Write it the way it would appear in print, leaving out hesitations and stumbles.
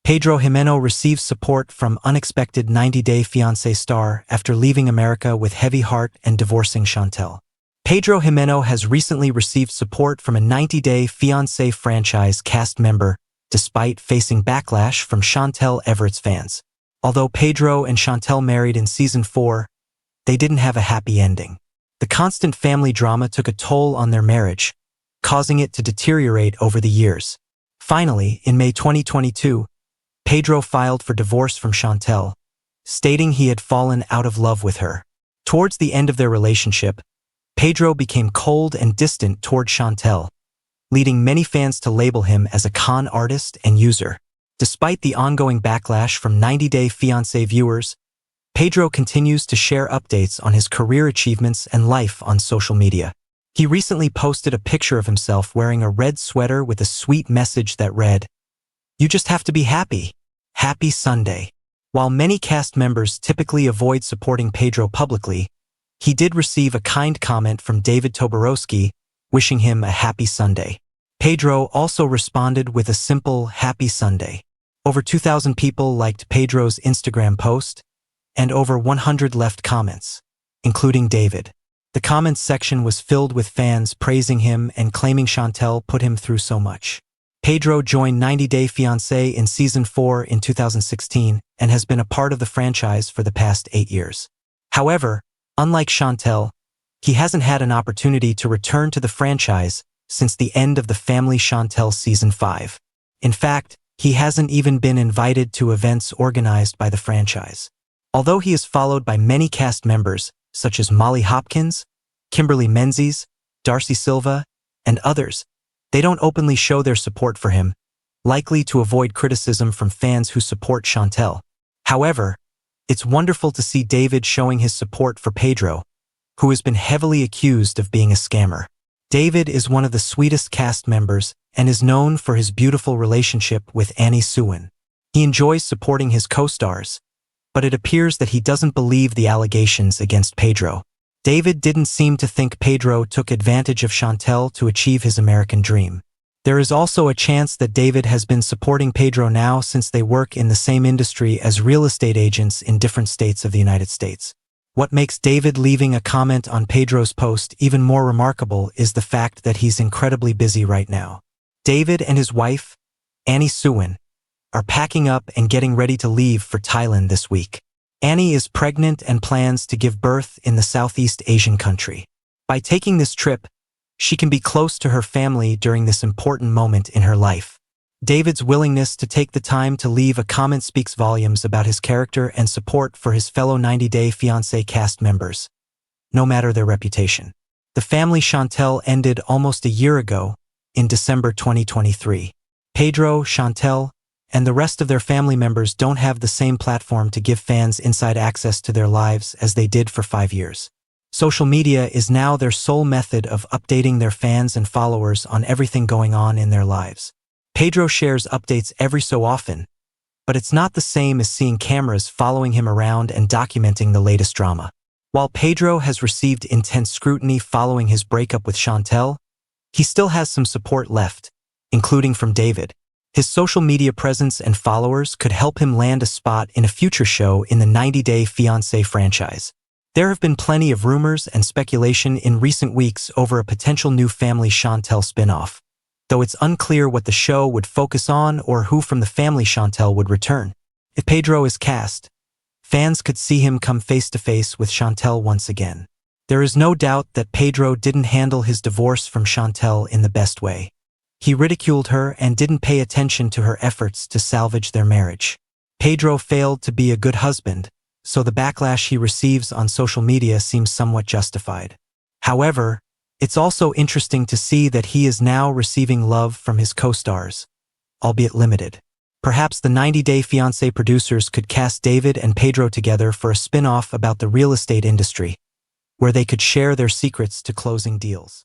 Pedro Jimeno receives support from unexpected 90-Day Fiancé star after leaving America with heavy heart and divorcing Chantel. Pedro Jimeno has recently received support from a 90-Day Fiancé franchise cast member despite facing backlash from Chantel Everett's fans. Although Pedro and Chantel married in Season 4, they didn't have a happy ending. The constant family drama took a toll on their marriage, causing it to deteriorate over the years. Finally, in May 2022, Pedro filed for divorce from Chantel, stating he had fallen out of love with her. Towards the end of their relationship, Pedro became cold and distant toward Chantel, leading many fans to label him as a con artist and user. Despite the ongoing backlash from 90-Day Fiancé viewers, Pedro continues to share updates on his career achievements and life on social media. He recently posted a picture of himself wearing a red sweater with a sweet message that read, "You just have to be happy. Happy Sunday." While many cast members typically avoid supporting Pedro publicly, he did receive a kind comment from David Toborowski, wishing him a happy Sunday. Pedro also responded with a simple "Happy Sunday." Over 2,000 people liked Pedro's Instagram post, and over 100 left comments, including David. The comments section was filled with fans praising him and claiming Chantel put him through so much. Pedro joined 90-Day Fiancé in Season 4 in 2016 and has been a part of the franchise for the past 8 years. However, unlike Chantel, he hasn't had an opportunity to return to the franchise since the end of the Family Chantel Season 5. In fact, he hasn't even been invited to events organized by the franchise. Although he is followed by many cast members, such as Molly Hopkins, Kimberly Menzies, Darcy Silva, and others, they don't openly show their support for him, likely to avoid criticism from fans who support Chantel. However, it's wonderful to see David showing his support for Pedro, who has been heavily accused of being a scammer. David is one of the sweetest cast members and is known for his beautiful relationship with Annie Sewin. He enjoys supporting his co-stars, but it appears that he doesn't believe the allegations against Pedro. David didn't seem to think Pedro took advantage of Chantel to achieve his American dream. There is also a chance that David has been supporting Pedro now since they work in the same industry as real estate agents in different states of the United States. What makes David leaving a comment on Pedro's post even more remarkable is the fact that he's incredibly busy right now. David and his wife, Annie Sewin, are packing up and getting ready to leave for Thailand this week. Annie is pregnant and plans to give birth in the Southeast Asian country. By taking this trip, she can be close to her family during this important moment in her life. David's willingness to take the time to leave a comment speaks volumes about his character and support for his fellow 90-Day Fiancé cast members, no matter their reputation. The Family Chantel ended almost a year ago, in December 2023. Pedro, Chantel, and the rest of their family members don't have the same platform to give fans inside access to their lives as they did for 5 years. Social media is now their sole method of updating their fans and followers on everything going on in their lives. Pedro shares updates every so often, but it's not the same as seeing cameras following him around and documenting the latest drama. While Pedro has received intense scrutiny following his breakup with Chantel, he still has some support left, including from David. His social media presence and followers could help him land a spot in a future show in the 90-Day Fiancé franchise. There have been plenty of rumors and speculation in recent weeks over a potential new Family Chantel spin-off, though it's unclear what the show would focus on or who from the Family Chantel would return. If Pedro is cast, fans could see him come face-to-face with Chantel once again. There is no doubt that Pedro didn't handle his divorce from Chantel in the best way. He ridiculed her and didn't pay attention to her efforts to salvage their marriage. Pedro failed to be a good husband, so the backlash he receives on social media seems somewhat justified. However, it's also interesting to see that he is now receiving love from his co-stars, albeit limited. Perhaps the 90-Day Fiancé producers could cast David and Pedro together for a spin-off about the real estate industry, where they could share their secrets to closing deals.